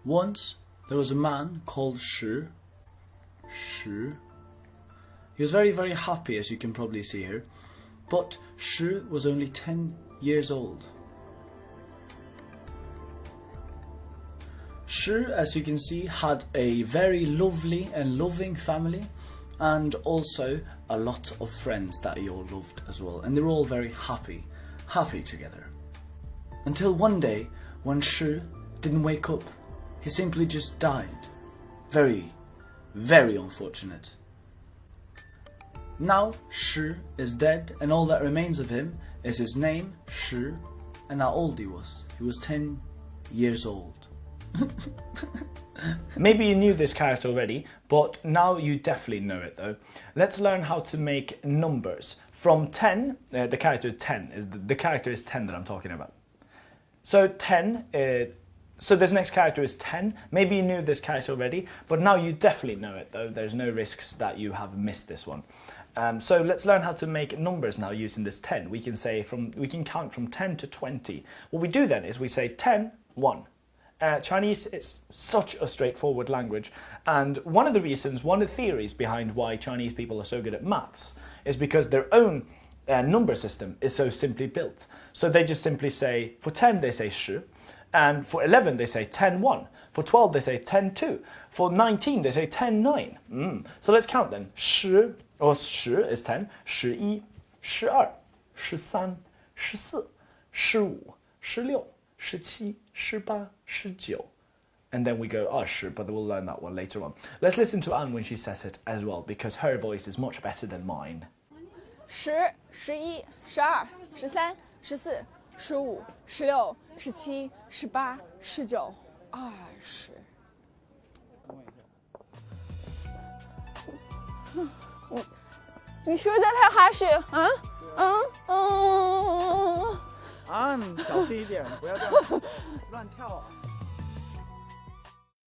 Once there was a man called Shi. He was very, very happy, as you can probably see here, but Shi was only 10 years old. Shi, as you can see, had a very lovely and loving family, and also a lot of friends that he all loved as well, and they were all very happy together. Until one day when Shi didn't wake up, he simply just died. Very, very unfortunate. Now Shi is dead, and all that remains of him is his name, Shi, and how old he was. He was 10 years old. Maybe you knew this character already, but now you definitely know it though. Let's learn how to make numbers. From 10, the character 10 is the character is 10 that I'm talking about. So 10, so this next character is 10. Maybe you knew this character already, but now you definitely know it though. There's no risks that you have missed this one. So let's learn how to make numbers now using this 10. We can count from 10 to 20. What we do then is we say 10, 1. Chinese is such a straightforward language, and one of the theories behind why Chinese people are so good at maths is because their own number system is so simply built. So they just simply say, for 10 they say 10, and for 11 they say 10, 1. For 12 they say 10, 2. For 19 they say 10, 9. So let's count then. 10 is 10, 11, 12, 13, 14, 15, 16, 17, 18, 19. And then we go 20, but we'll learn that one later on. Let's listen to Anne when she says it as well, because her voice is much better than mine. 10, 11, 12, 13, 14, 15, 16, 17, 18, 19, 20. 你是不是在太哈士？安，小心一点，不要这样乱跳啊！